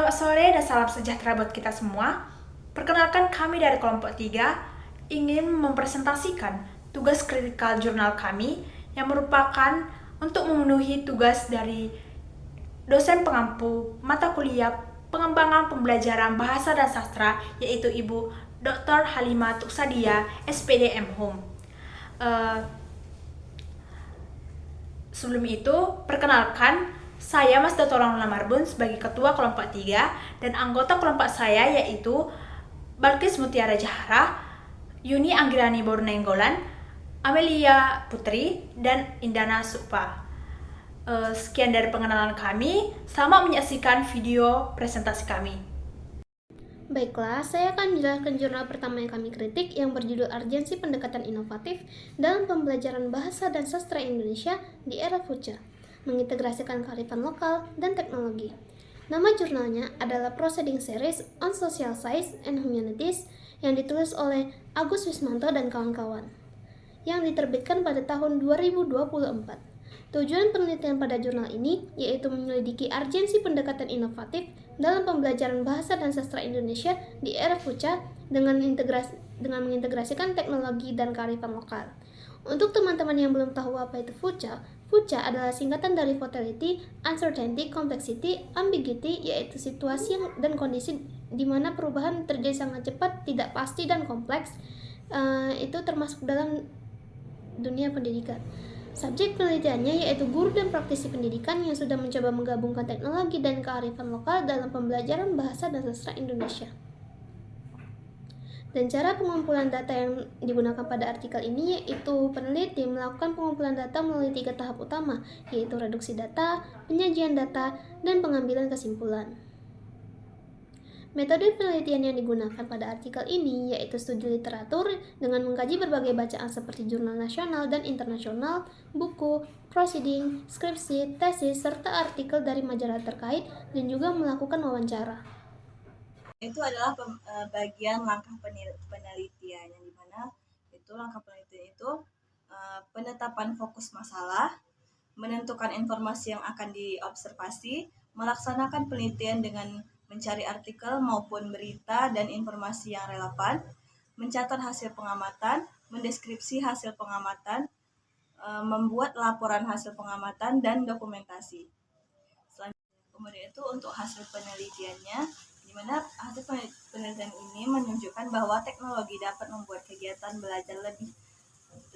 Selamat sore dan salam sejahtera buat kita semua. Perkenalkan kami dari kelompok 3 ingin mempresentasikan tugas kritikal jurnal kami yang merupakan untuk memenuhi tugas dari dosen pengampu mata kuliah pengembangan pembelajaran bahasa dan sastra yaitu Ibu Dr. Halimah Tuksadia, SPD M.Hum. Sebelum itu, perkenalkan, saya Mas Datorang Lamarbun sebagai ketua kelompok 3 dan anggota kelompok saya yaitu Balkis Mutiara Jahara, Yuni Anggirani Bornenggolan, Amelia Putri, dan Indana Supa. Sekian dari pengenalan kami, selamat menyaksikan video presentasi kami. Baiklah, saya akan menjelaskan jurnal pertama yang kami kritik yang berjudul Urgensi Pendekatan Inovatif dalam Pembelajaran Bahasa dan Sastra Indonesia di Era Future, mengintegrasikan kearifan lokal dan teknologi. Nama jurnalnya adalah Proceeding Series on Social Science and Humanities yang ditulis oleh Agus Wismanto dan kawan-kawan, yang diterbitkan pada tahun 2024. Tujuan penelitian pada jurnal ini yaitu menyelidiki urgensi pendekatan inovatif dalam pembelajaran bahasa dan sastra Indonesia di era future dengan mengintegrasikan teknologi dan kearifan lokal. Untuk teman-teman yang belum tahu apa itu future, future adalah singkatan dari volatility, uncertainty, complexity, ambiguity, yaitu situasi dan kondisi di mana perubahan terjadi sangat cepat, tidak pasti dan kompleks. Itu termasuk dalam dunia pendidikan. Subjek penelitiannya yaitu guru dan praktisi pendidikan yang sudah mencoba menggabungkan teknologi dan kearifan lokal dalam pembelajaran bahasa dan sastra Indonesia. Dan cara pengumpulan data yang digunakan pada artikel ini yaitu peneliti melakukan pengumpulan data melalui 3 tahap utama, yaitu reduksi data, penyajian data, dan pengambilan kesimpulan. Metode penelitian yang digunakan pada artikel ini yaitu studi literatur dengan mengkaji berbagai bacaan seperti jurnal nasional dan internasional, buku, proceeding, skripsi, tesis, serta artikel dari majalah terkait, dan juga melakukan wawancara. Itu adalah bagian langkah penelitian yang dimana itu langkah penelitian itu penetapan fokus masalah, menentukan informasi yang akan diobservasi, melaksanakan penelitian dengan mencari artikel maupun berita dan informasi yang relevan, mencatat hasil pengamatan, mendeskripsi hasil pengamatan, membuat laporan hasil pengamatan dan dokumentasi. Kemudian itu untuk hasil penelitiannya, di mana hasil penelitian ini menunjukkan bahwa teknologi dapat membuat kegiatan belajar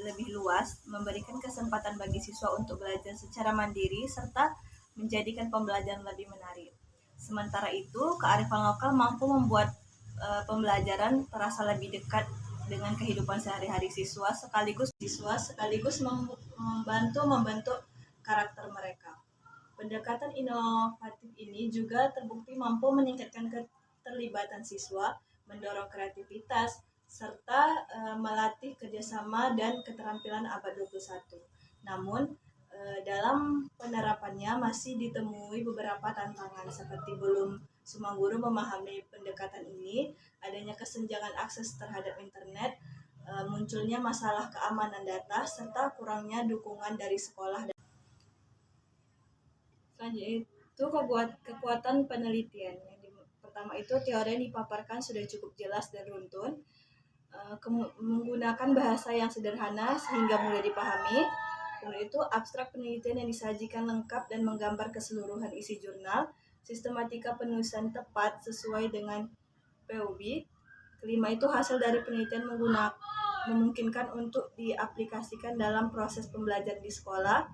lebih luas, memberikan kesempatan bagi siswa untuk belajar secara mandiri, serta menjadikan pembelajaran lebih menarik. Sementara itu, kearifan lokal mampu membuat pembelajaran terasa lebih dekat dengan kehidupan sehari-hari siswa sekaligus membentuk karakter mereka. Pendekatan inovatif ini juga terbukti mampu meningkatkan keterlibatan siswa, mendorong kreativitas, serta melatih kerjasama dan keterampilan abad 21. Namun, dalam penerapannya masih ditemui beberapa tantangan seperti belum semua guru memahami pendekatan ini, adanya kesenjangan akses terhadap internet, munculnya masalah keamanan data, serta kurangnya dukungan dari sekolah. Selanjutnya itu kekuatan penelitian. Pertama itu teori yang dipaparkan sudah cukup jelas dan runtun, menggunakan bahasa yang sederhana sehingga mudah dipahami. Kemudian itu abstrak penelitian yang disajikan lengkap dan menggambar keseluruhan isi jurnal, sistematika penulisan tepat sesuai dengan POB. Kelima itu hasil dari penelitian memungkinkan untuk diaplikasikan dalam proses pembelajaran di sekolah.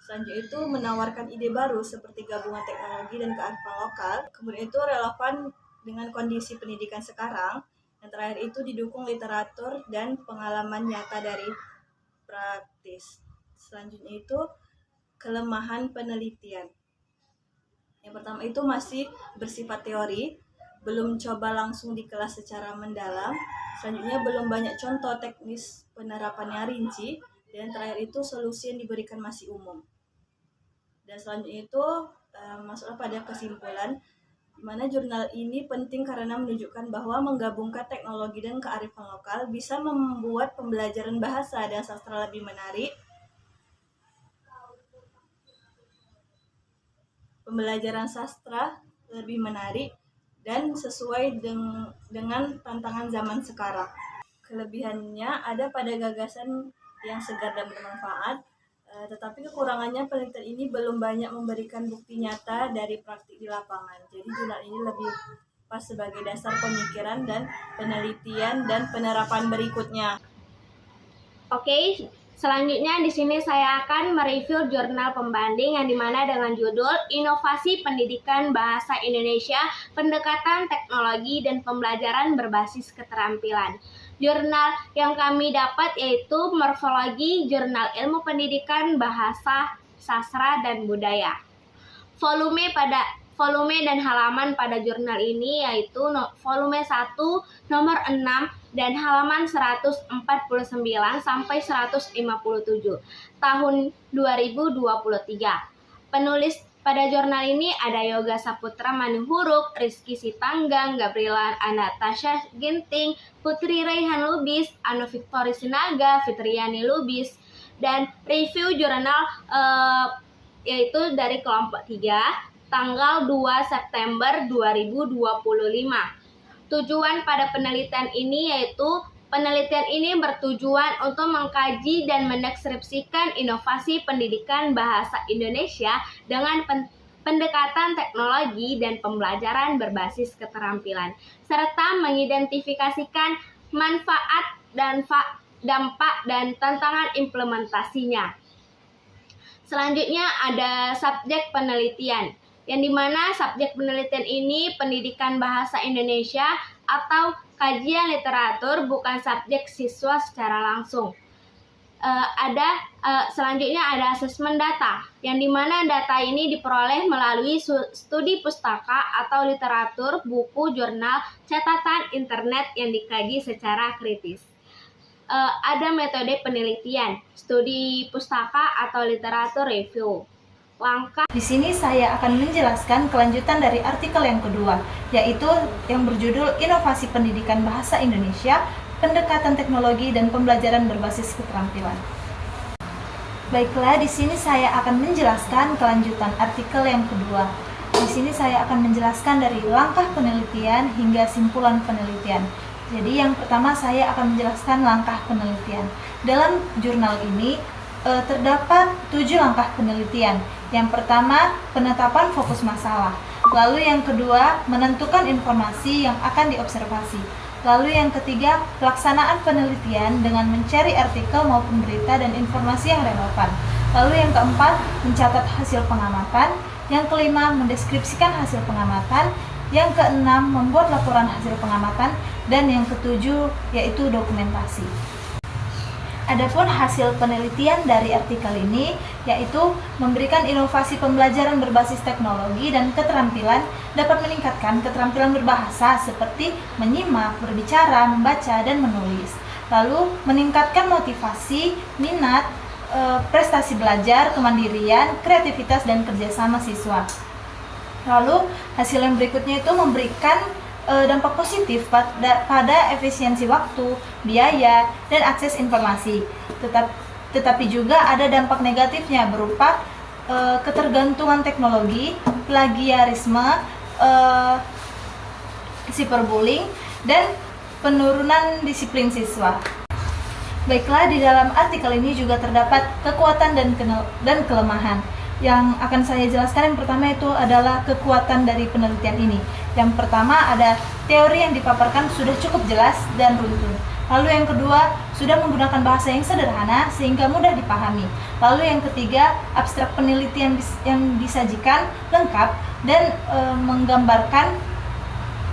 Selanjutnya itu menawarkan ide baru seperti gabungan teknologi dan kearifan lokal. Kemudian itu relevan dengan kondisi pendidikan sekarang. Yang terakhir itu didukung literatur dan pengalaman nyata dari praktis. Selanjutnya itu kelemahan penelitian. Yang pertama itu masih bersifat teori, belum coba langsung di kelas secara mendalam. Selanjutnya belum banyak contoh teknis penerapannya rinci. Dan terakhir itu solusi yang diberikan masih umum. Dan selanjutnya itu masuklah pada kesimpulan, di mana jurnal ini penting karena menunjukkan bahwa menggabungkan teknologi dan kearifan lokal bisa membuat pembelajaran bahasa dan sastra lebih menarik. Pembelajaran sastra lebih menarik, dan sesuai dengan tantangan zaman sekarang. Kelebihannya ada pada gagasan yang segar dan bermanfaat, tetapi kekurangannya penelitian ini belum banyak memberikan bukti nyata dari praktik di lapangan. Jadi jurnal ini lebih pas sebagai dasar pemikiran dan penelitian dan penerapan berikutnya. Oke, selanjutnya di sini saya akan mereview jurnal pembanding yang dimana dengan judul Inovasi Pendidikan Bahasa Indonesia, Pendekatan Teknologi dan Pembelajaran Berbasis Keterampilan. Jurnal yang kami dapat yaitu Morfologi Jurnal Ilmu Pendidikan Bahasa, Sastra, dan Budaya. Volume dan halaman pada jurnal ini yaitu volume 1 nomor 6 dan halaman 149 sampai 157 tahun 2023. Penulis pada jurnal ini ada Yoga Saputra Manihuruk, Rizky Sitanggang, Gabriela Anastasia Ginting, Putri Raihan Lubis, Anu Victory Sinaga, Fitriani Lubis, dan review jurnal yaitu dari kelompok 3 tanggal 2 September 2025. Tujuan pada penelitian ini yaitu penelitian ini bertujuan untuk mengkaji dan mendeskripsikan inovasi pendidikan bahasa Indonesia dengan pendekatan teknologi dan pembelajaran berbasis keterampilan, serta mengidentifikasikan manfaat dan dampak dan tantangan implementasinya. Selanjutnya ada subjek penelitian, yang dimana subjek penelitian ini pendidikan bahasa Indonesia atau kajian literatur, bukan subjek siswa secara langsung. Selanjutnya ada asesmen data, yang dimana data ini diperoleh melalui studi pustaka atau literatur, buku, jurnal, catatan, internet yang dikaji secara kritis. Ada metode penelitian, studi pustaka atau literatur review. Di sini saya akan menjelaskan kelanjutan dari artikel yang kedua, yaitu yang berjudul Inovasi Pendidikan Bahasa Indonesia, Pendekatan Teknologi dan Pembelajaran Berbasis Keterampilan. Baiklah, di sini saya akan menjelaskan kelanjutan artikel yang kedua. Di sini saya akan menjelaskan dari langkah penelitian hingga simpulan penelitian. Jadi yang pertama saya akan menjelaskan langkah penelitian. Dalam jurnal ini terdapat 7 langkah penelitian. Yang pertama, penetapan fokus masalah. Lalu yang kedua, menentukan informasi yang akan diobservasi. Lalu yang ketiga, pelaksanaan penelitian dengan mencari artikel maupun berita dan informasi yang relevan. Lalu yang keempat, mencatat hasil pengamatan. Yang kelima, mendeskripsikan hasil pengamatan. Yang keenam, membuat laporan hasil pengamatan. Dan yang ketujuh, yaitu dokumentasi. Adapun hasil penelitian dari artikel ini yaitu memberikan inovasi pembelajaran berbasis teknologi dan keterampilan dapat meningkatkan keterampilan berbahasa seperti menyimak, berbicara, membaca, dan menulis. Lalu meningkatkan motivasi, minat, prestasi belajar, kemandirian, kreativitas, dan kerjasama siswa. Lalu hasil yang berikutnya itu memberikan dampak positif pada efisiensi waktu, biaya, dan akses informasi. Tetapi juga ada dampak negatifnya berupa ketergantungan teknologi, plagiarisme, cyberbullying, dan penurunan disiplin siswa. Baiklah, di dalam artikel ini juga terdapat kekuatan dan kelemahan. Yang akan saya jelaskan yang pertama itu adalah kekuatan dari penelitian ini. Yang pertama ada teori yang dipaparkan sudah cukup jelas dan runtun. Lalu yang kedua, sudah menggunakan bahasa yang sederhana sehingga mudah dipahami. Lalu yang ketiga, abstrak penelitian yang disajikan lengkap dan menggambarkan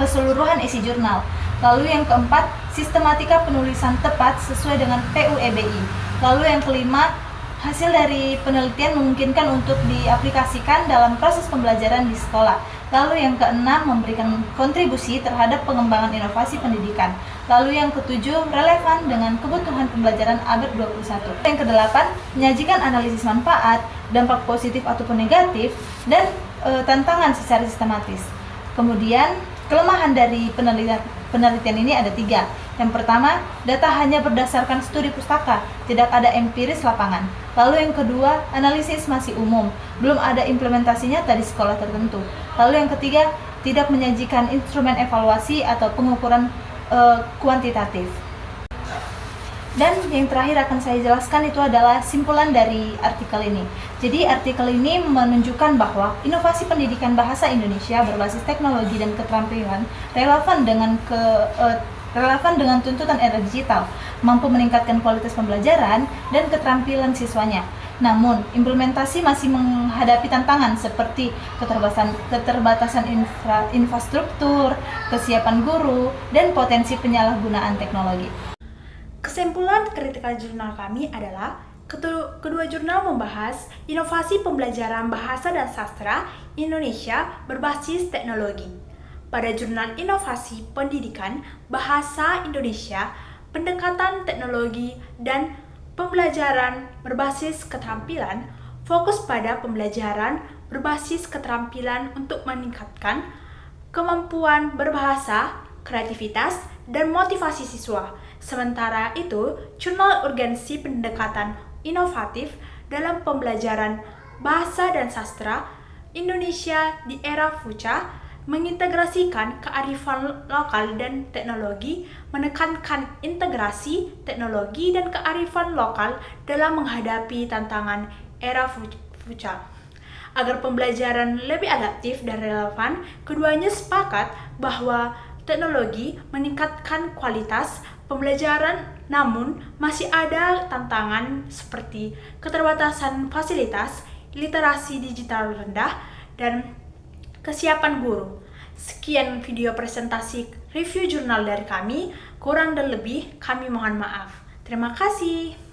keseluruhan isi jurnal. Lalu yang keempat, sistematika penulisan tepat sesuai dengan PUEBI. Lalu yang kelima, hasil dari penelitian memungkinkan untuk diaplikasikan dalam proses pembelajaran di sekolah. Lalu yang keenam, memberikan kontribusi terhadap pengembangan inovasi pendidikan. Lalu yang ketujuh, relevan dengan kebutuhan pembelajaran abad 21. Yang kedelapan, menyajikan analisis manfaat, dampak positif ataupun negatif, dan tantangan secara sistematis. Kemudian, kelemahan dari penelitian ini ada 3. Yang pertama, data hanya berdasarkan studi pustaka, tidak ada empiris lapangan. Lalu yang kedua, analisis masih umum, belum ada implementasi nyata di sekolah tertentu. Lalu yang ketiga, tidak menyajikan instrumen evaluasi atau pengukuran kuantitatif. Dan yang terakhir akan saya jelaskan itu adalah simpulan dari artikel ini. Jadi artikel ini menunjukkan bahwa inovasi pendidikan bahasa Indonesia berbasis teknologi dan keterampilan relevan dengan tuntutan era digital, mampu meningkatkan kualitas pembelajaran dan keterampilan siswanya. Namun, implementasi masih menghadapi tantangan seperti keterbatasan infrastruktur, kesiapan guru, dan potensi penyalahgunaan teknologi. Kesimpulan kritikal jurnal kami adalah kedua jurnal membahas inovasi pembelajaran bahasa dan sastra Indonesia berbasis teknologi. Pada jurnal Inovasi Pendidikan Bahasa Indonesia, pendekatan teknologi dan pembelajaran berbasis keterampilan fokus pada pembelajaran berbasis keterampilan untuk meningkatkan kemampuan berbahasa, kreativitas, dan motivasi siswa. Sementara itu, jurnal urgensi pendekatan inovatif dalam pembelajaran bahasa dan sastra Indonesia di era future mengintegrasikan kearifan lokal dan teknologi, menekankan integrasi teknologi dan kearifan lokal dalam menghadapi tantangan era future. Agar pembelajaran lebih adaptif dan relevan, keduanya sepakat bahwa teknologi meningkatkan kualitas pembelajaran, namun masih ada tantangan seperti keterbatasan fasilitas, literasi digital rendah, dan kesiapan guru. Sekian video presentasi review jurnal dari kami, kurang dan lebih kami mohon maaf. Terima kasih.